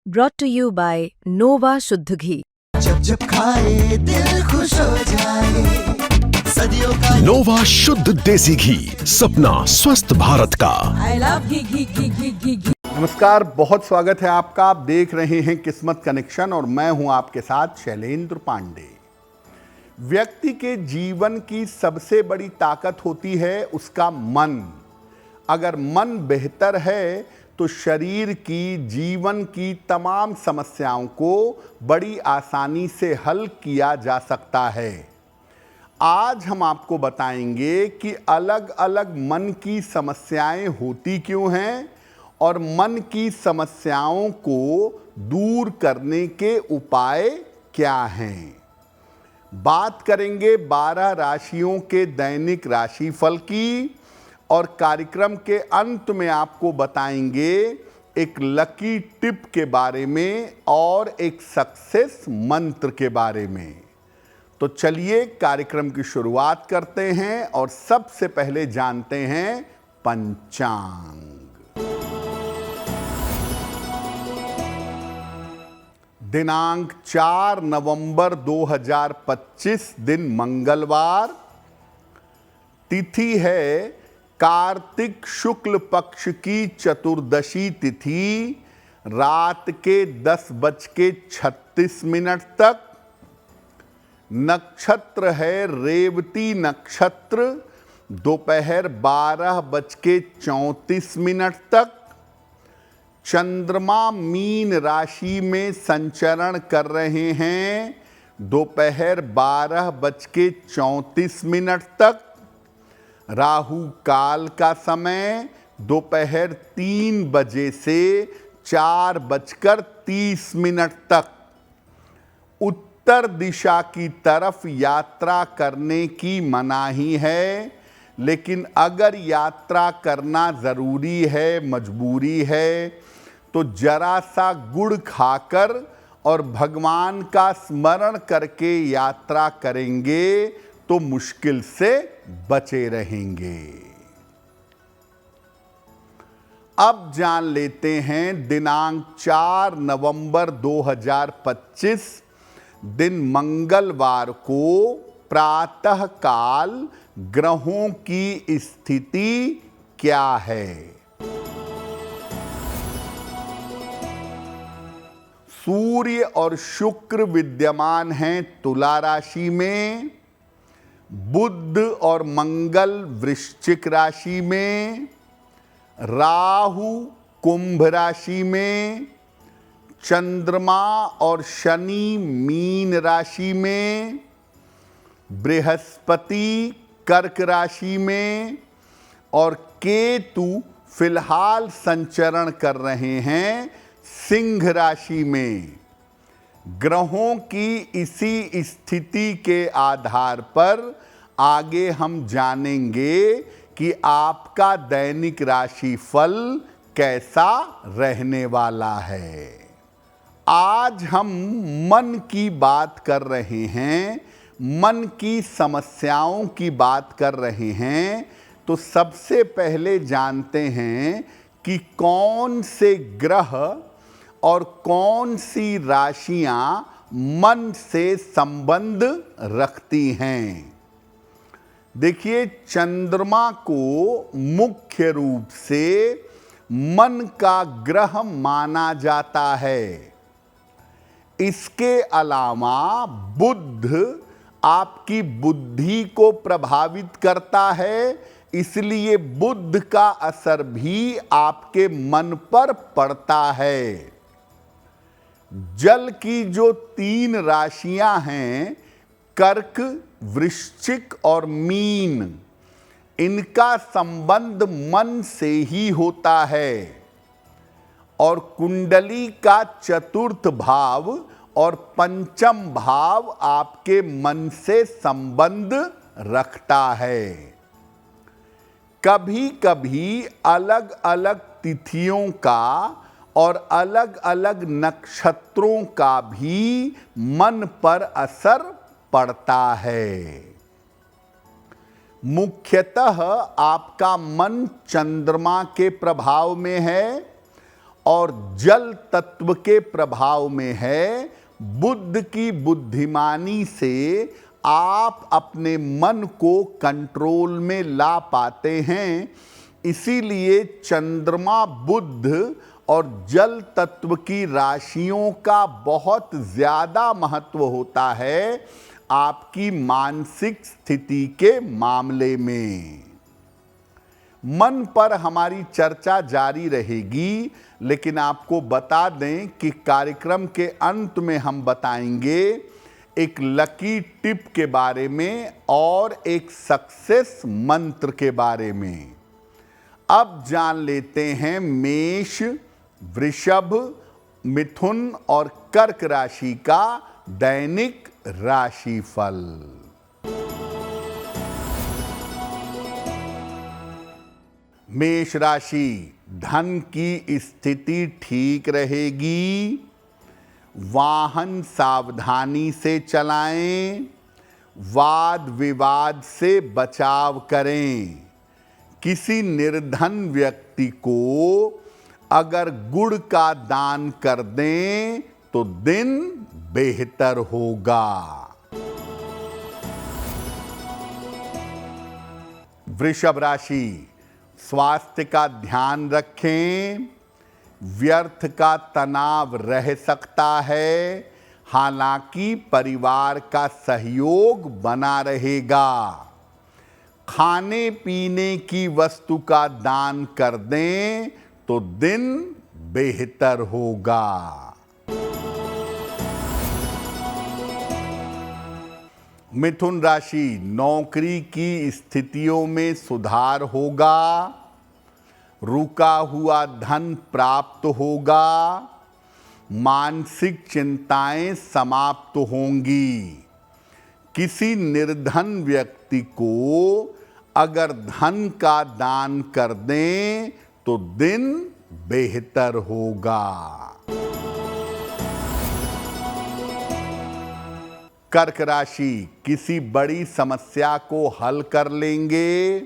brought to you by Nova शुद्ध घी। जब जब खाए दिल खुश हो जाए, सदियों का नोवा शुद्ध देसी घी, सपना स्वस्थ भारत का। I love घी। नमस्कार, बहुत स्वागत है आपका। आप देख रहे हैं किस्मत कनेक्शन और मैं हूं आपके साथ शैलेंद्र पांडे। व्यक्ति के जीवन की सबसे बड़ी ताकत होती है उसका मन। अगर मन बेहतर है तो शरीर की, जीवन की तमाम समस्याओं को बड़ी आसानी से हल किया जा सकता है। आज हम आपको बताएंगे कि अलग अलग मन की समस्याएं होती क्यों हैं और मन की समस्याओं को दूर करने के उपाय क्या हैं। बात करेंगे 12 राशियों के दैनिक राशिफल की और कार्यक्रम के अंत में आपको बताएंगे एक लकी टिप के बारे में और एक सक्सेस मंत्र के बारे में। तो चलिए कार्यक्रम की शुरुआत करते हैं और सबसे पहले जानते हैं पंचांग। दिनांक 4 नवंबर 2025 दिन मंगलवार। तिथि है कार्तिक शुक्ल पक्ष की चतुर्दशी तिथि, रात के 10:36 तक। नक्षत्र है रेवती नक्षत्र, दोपहर 12:34 तक। चंद्रमा मीन राशि में संचरण कर रहे हैं, दोपहर 12:34 तक। राहु काल का समय दोपहर 3 बजे से 4:30 तक। उत्तर दिशा की तरफ यात्रा करने की मनाही है, लेकिन अगर यात्रा करना ज़रूरी है, मजबूरी है, तो जरा सा गुड़ खाकर और भगवान का स्मरण करके यात्रा करेंगे तो मुश्किल से बचे रहेंगे। अब जान लेते हैं दिनांक 4 नवंबर 2025 दिन मंगलवार को प्रातः काल ग्रहों की स्थिति क्या है। सूर्य और शुक्र विद्यमान हैं तुला राशि में, बुध और मंगल वृश्चिक राशि में, राहु कुंभ राशि में, चंद्रमा और शनि मीन राशि में, बृहस्पति कर्क राशि में और केतु फिलहाल संचरण कर रहे हैं सिंह राशि में। ग्रहों की इसी स्थिति के आधार पर आगे हम जानेंगे कि आपका दैनिक राशिफल कैसा रहने वाला है। आज हम मन की बात कर रहे हैं, मन की समस्याओं की बात कर रहे हैं। तो सबसे पहले जानते हैं कि कौन से ग्रह और कौन सी राशियां मन से संबंध रखती हैं। देखिए, चंद्रमा को मुख्य रूप से मन का ग्रह माना जाता है। इसके अलावा बुध आपकी बुद्धि को प्रभावित करता है, इसलिए बुध का असर भी आपके मन पर पड़ता है। जल की जो 3 राशियां हैं, कर्क, वृश्चिक और मीन, इनका संबंध मन से ही होता है और कुंडली का 4th भाव और 5म भाव आपके मन से संबंध रखता है। कभी कभी अलग अलग तिथियों का और अलग अलग नक्षत्रों का भी मन पर असर पड़ता है। मुख्यतः आपका मन चंद्रमा के प्रभाव में है और जल तत्व के प्रभाव में है। बुद्ध की बुद्धिमानी से आप अपने मन को कंट्रोल में ला पाते हैं। इसीलिए चंद्रमा बुद्ध और जल तत्व की राशियों का बहुत ज्यादा महत्व होता है आपकी मानसिक स्थिति के मामले में। मन पर हमारी चर्चा जारी रहेगी, लेकिन आपको बता दें कि कार्यक्रम के अंत में हम बताएंगे एक लकी टिप के बारे में और एक सक्सेस मंत्र के बारे में। अब जान लेते हैं मेष, वृषभ, मिथुन और कर्क राशि का दैनिक राशिफल। मेष राशि, धन की स्थिति ठीक रहेगी। वाहन सावधानी से चलाएं। वाद विवाद से बचाव करें। किसी निर्धन व्यक्ति को अगर गुड़ का दान कर दें तो दिन बेहतर होगा। वृषभ राशि, स्वास्थ्य का ध्यान रखें। व्यर्थ का तनाव रह सकता है, हालांकि परिवार का सहयोग बना रहेगा। खाने पीने की वस्तु का दान कर दें तो दिन बेहतर होगा। मिथुन राशि, नौकरी की स्थितियों में सुधार होगा। रुका हुआ धन प्राप्त होगा। मानसिक चिंताएं समाप्त होंगी। किसी निर्धन व्यक्ति को अगर धन का दान कर दें तो दिन बेहतर होगा। कर्क राशि, किसी बड़ी समस्या को हल कर लेंगे।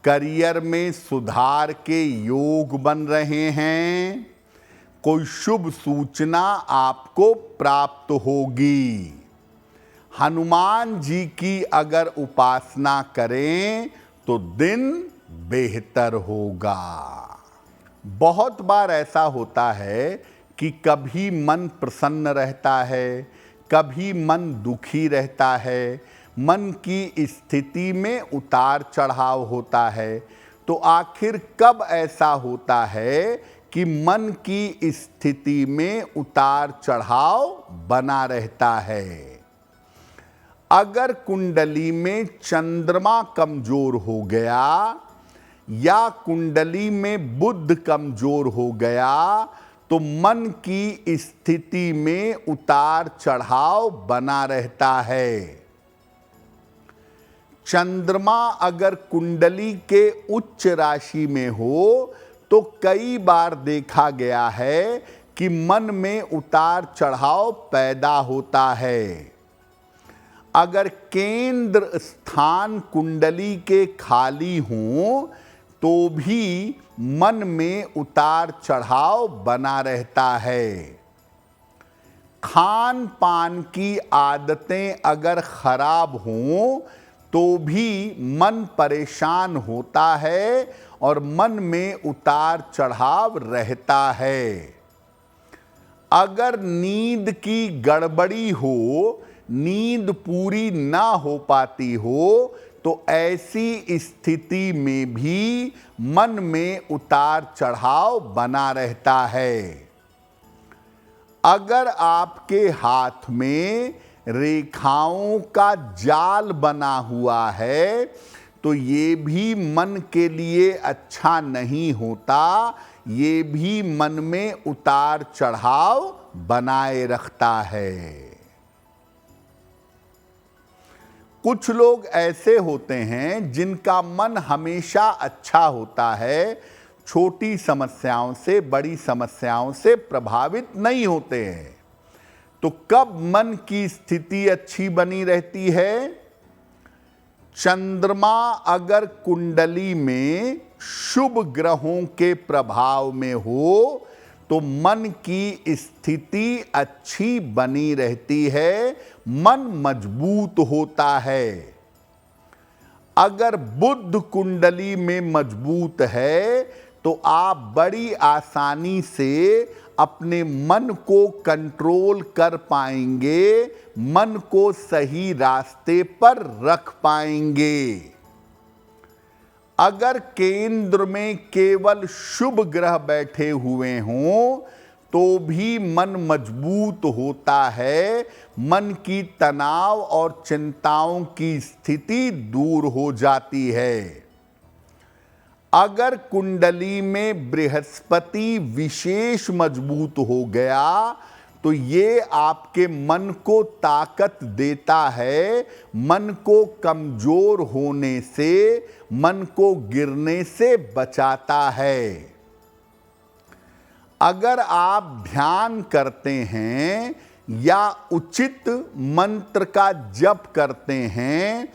करियर में सुधार के योग बन रहे हैं। कोई शुभ सूचना आपको प्राप्त होगी। हनुमान जी की अगर उपासना करें तो दिन बेहतर होगा। बहुत बार ऐसा होता है कि कभी मन प्रसन्न रहता है, कभी मन दुखी रहता है, मन की स्थिति में उतार चढ़ाव होता है। तो आखिर कब ऐसा होता है कि मन की स्थिति में उतार चढ़ाव बना रहता है? अगर कुंडली में चंद्रमा कमजोर हो गया या कुंडली में बुध कमजोर हो गया तो मन की स्थिति में उतार चढ़ाव बना रहता है। चंद्रमा अगर कुंडली के उच्च राशि में हो तो कई बार देखा गया है कि मन में उतार चढ़ाव पैदा होता है। अगर केंद्र स्थान कुंडली के खाली हों तो भी मन में उतार चढ़ाव बना रहता है। खान पान की आदतें अगर खराब हों तो भी मन परेशान होता है और मन में उतार चढ़ाव रहता है। अगर नींद की गड़बड़ी हो, नींद पूरी ना हो पाती हो तो ऐसी स्थिति में भी मन में उतार चढ़ाव बना रहता है। अगर आपके हाथ में रेखाओं का जाल बना हुआ है तो ये भी मन के लिए अच्छा नहीं होता, ये भी मन में उतार चढ़ाव बनाए रखता है। कुछ लोग ऐसे होते हैं जिनका मन हमेशा अच्छा होता है, छोटी समस्याओं से, बड़ी समस्याओं से प्रभावित नहीं होते हैं। तो कब मन की स्थिति अच्छी बनी रहती है? चंद्रमा अगर कुंडली में शुभ ग्रहों के प्रभाव में हो तो मन की स्थिति अच्छी बनी रहती है, मन मजबूत होता है। अगर बुध कुंडली में मजबूत है तो आप बड़ी आसानी से अपने मन को कंट्रोल कर पाएंगे, मन को सही रास्ते पर रख पाएंगे। अगर केंद्र में केवल शुभ ग्रह बैठे हुए हों तो भी मन मजबूत होता है, मन की तनाव और चिंताओं की स्थिति दूर हो जाती है। अगर कुंडली में बृहस्पति विशेष मजबूत हो गया तो ये आपके मन को ताकत देता है, मन को कमजोर होने से, मन को गिरने से बचाता है। अगर आप ध्यान करते हैं या उचित मंत्र का जप करते हैं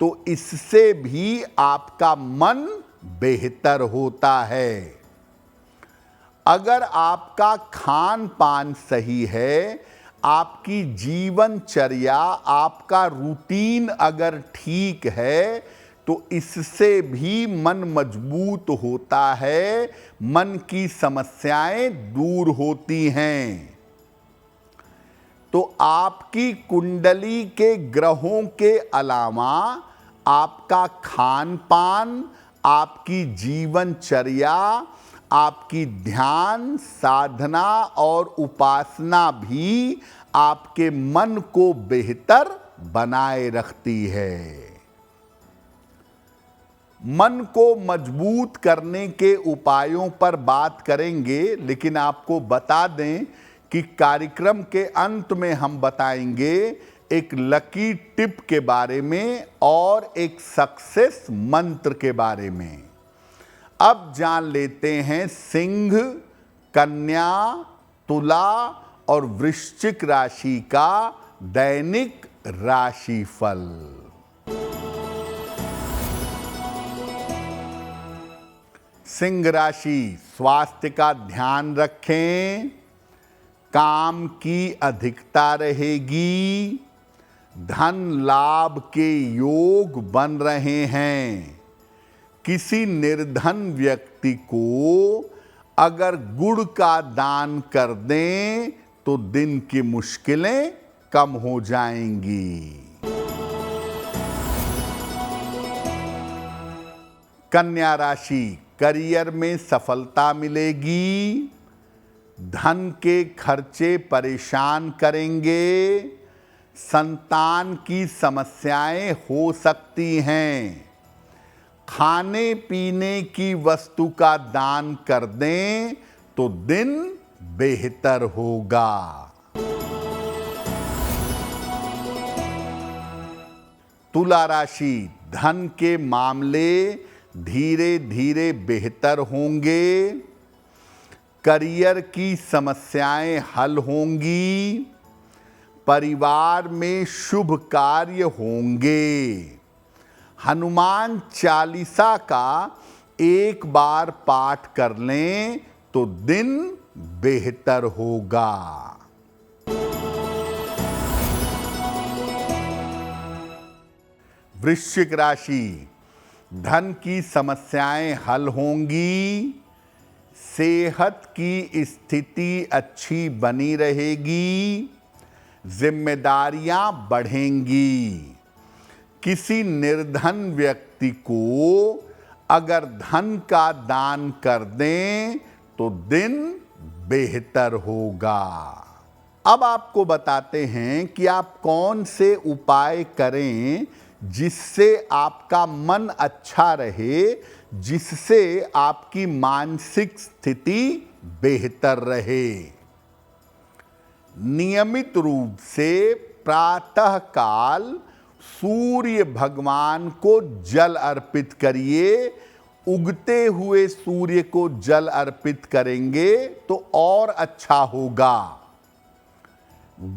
तो इससे भी आपका मन बेहतर होता है। अगर आपका खान पान सही है, आपकी जीवनचर्या, आपका रूटीन अगर ठीक है तो इससे भी मन मजबूत होता है, मन की समस्याएं दूर होती हैं। तो आपकी कुंडली के ग्रहों के अलावा आपका खान पान, आपकी जीवनचर्या, आपकी ध्यान साधना और उपासना भी आपके मन को बेहतर बनाए रखती है। मन को मजबूत करने के उपायों पर बात करेंगे, लेकिन आपको बता दें कि कार्यक्रम के अंत में हम बताएंगे एक लकी टिप के बारे में और एक सक्सेस मंत्र के बारे में। अब जान लेते हैं सिंह, कन्या, तुला और वृश्चिक राशि का दैनिक राशिफल। सिंह राशि, स्वास्थ्य का ध्यान रखें, काम की अधिकता रहेगी, धन लाभ के योग बन रहे हैं। किसी निर्धन व्यक्ति को अगर गुड़ का दान कर दें तो दिन की मुश्किलें कम हो जाएंगी। कन्या राशि, करियर में सफलता मिलेगी, धन के खर्चे परेशान करेंगे, संतान की समस्याएं हो सकती हैं। खाने पीने की वस्तु का दान कर दें तो दिन बेहतर होगा। तुला राशि, धन के मामले धीरे धीरे बेहतर होंगे, करियर की समस्याएं हल होंगी, परिवार में शुभ कार्य होंगे। हनुमान चालीसा का एक बार पाठ कर लें तो दिन बेहतर होगा। वृश्चिक राशि, धन की समस्याएं हल होंगी, सेहत की स्थिति अच्छी बनी रहेगी, जिम्मेदारियां बढ़ेंगी। किसी निर्धन व्यक्ति को अगर धन का दान कर दें तो दिन बेहतर होगा। अब आपको बताते हैं कि आप कौन से उपाय करें जिससे आपका मन अच्छा रहे, जिससे आपकी मानसिक स्थिति बेहतर रहे। नियमित रूप से प्रातः काल सूर्य भगवान को जल अर्पित करिए। उगते हुए सूर्य को जल अर्पित करेंगे तो और अच्छा होगा।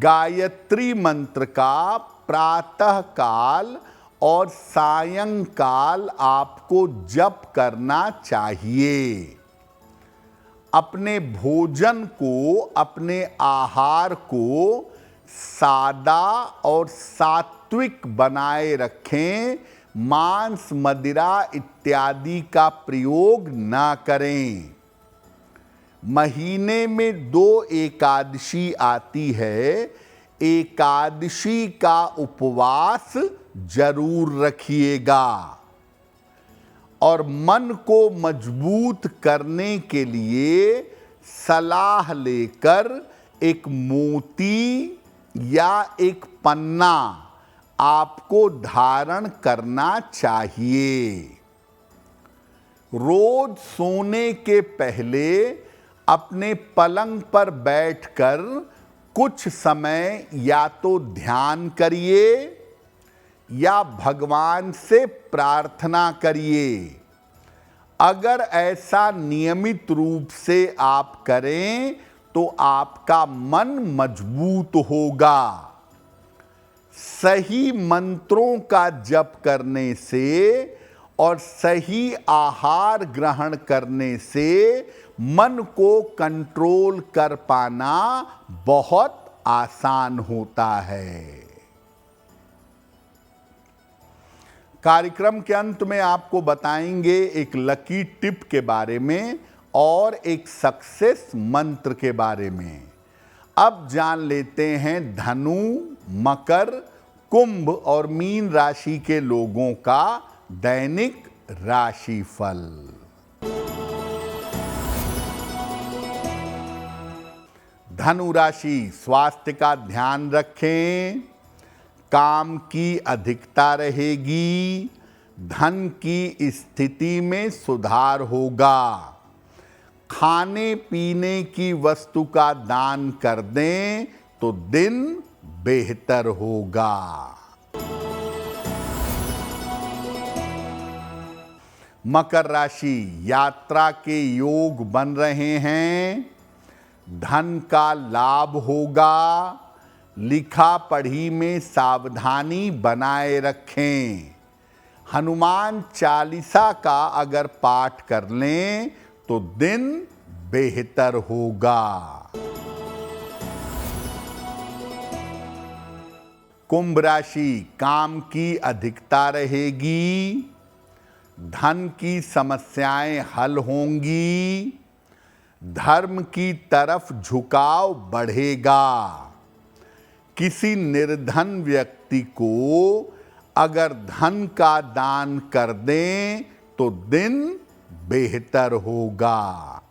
गायत्री मंत्र का प्रातः काल और सायंकाल आपको जप करना चाहिए। अपने भोजन को, अपने आहार को सादा और सात्विक बनाए रखें। मांस, मदिरा इत्यादि का प्रयोग ना करें। महीने में 2 एकादशी आती है। एकादशी का उपवास जरूर रखिएगा। और मन को मजबूत करने के लिए सलाह लेकर एक मोती या एक पन्ना आपको धारण करना चाहिए। रोज सोने के पहले अपने पलंग पर बैठकर कुछ समय या तो ध्यान करिए या भगवान से प्रार्थना करिए। अगर ऐसा नियमित रूप से आप करें तो आपका मन मजबूत होगा। सही मंत्रों का जप करने से और सही आहार ग्रहण करने से मन को कंट्रोल कर पाना बहुत आसान होता है। कार्यक्रम के अंत में आपको बताएंगे एक लकी टिप के बारे में और एक सक्सेस मंत्र के बारे में। अब जान लेते हैं धनु, मकर, कुंभ और मीन राशि के लोगों का दैनिक राशिफल। धनु राशि, स्वास्थ्य का ध्यान रखें। काम की अधिकता रहेगी। धन की स्थिति में सुधार होगा। खाने पीने की वस्तु का दान कर दें तो दिन बेहतर होगा। मकर राशि, यात्रा के योग बन रहे हैं। धन का लाभ होगा। लिखा पढ़ी में सावधानी बनाए रखें। हनुमान चालीसा का अगर पाठ कर लें तो दिन बेहतर होगा। कुंभ राशि, काम की अधिकता रहेगी। धन की समस्याएं हल होंगी। धर्म की तरफ झुकाव बढ़ेगा। किसी निर्धन व्यक्ति को अगर धन का दान कर दें तो दिन बेहतर होगा।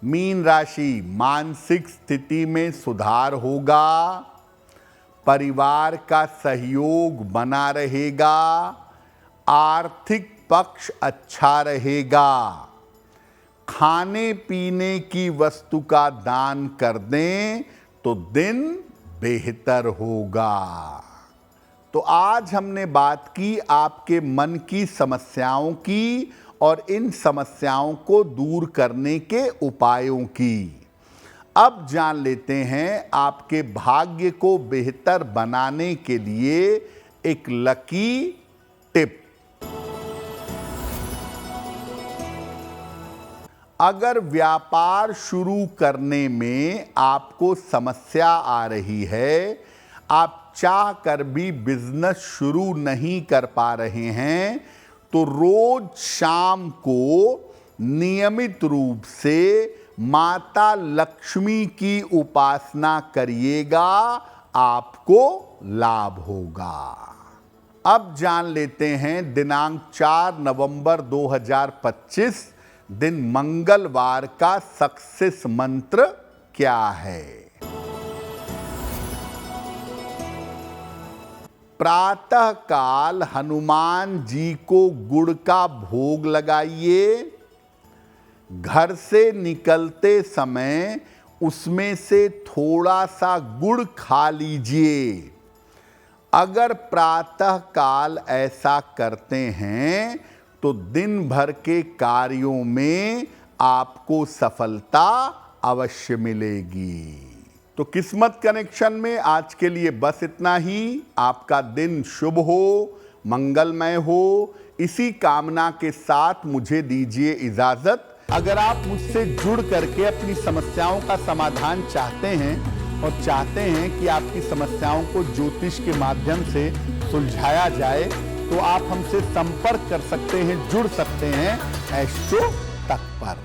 मीन राशि, मानसिक स्थिति में सुधार होगा। परिवार का सहयोग बना रहेगा। आर्थिक पक्ष अच्छा रहेगा। खाने पीने की वस्तु का दान कर दें तो दिन बेहतर होगा। तो आज हमने बात की आपके मन की समस्याओं की और इन समस्याओं को दूर करने के उपायों की। अब जान लेते हैं आपके भाग्य को बेहतर बनाने के लिए एक लकी टिप। अगर व्यापार शुरू करने में आपको समस्या आ रही है, आप चाह कर भी बिजनेस शुरू नहीं कर पा रहे हैं, तो रोज शाम को नियमित रूप से माता लक्ष्मी की उपासना करिएगा, आपको लाभ होगा। अब जान लेते हैं दिनांक 4 नवंबर 2025 दिन मंगलवार का सक्सेस मंत्र क्या है। प्रातः काल हनुमान जी को गुड़ का भोग लगाइए। घर से निकलते समय उसमें से थोड़ा सा गुड़ खा लीजिए। अगर प्रातः काल ऐसा करते हैं तो दिन भर के कार्यों में आपको सफलता अवश्य मिलेगी। तो किस्मत कनेक्शन में आज के लिए बस इतना ही। आपका दिन शुभ हो, मंगलमय हो, इसी कामना के साथ मुझे दीजिए इजाजत। अगर आप मुझसे जुड़ करके अपनी समस्याओं का समाधान चाहते हैं और चाहते हैं कि आपकी समस्याओं को ज्योतिष के माध्यम से सुलझाया जाए, तो आप हमसे संपर्क कर सकते हैं, जुड़ सकते हैं एस्ट्रो तक पर।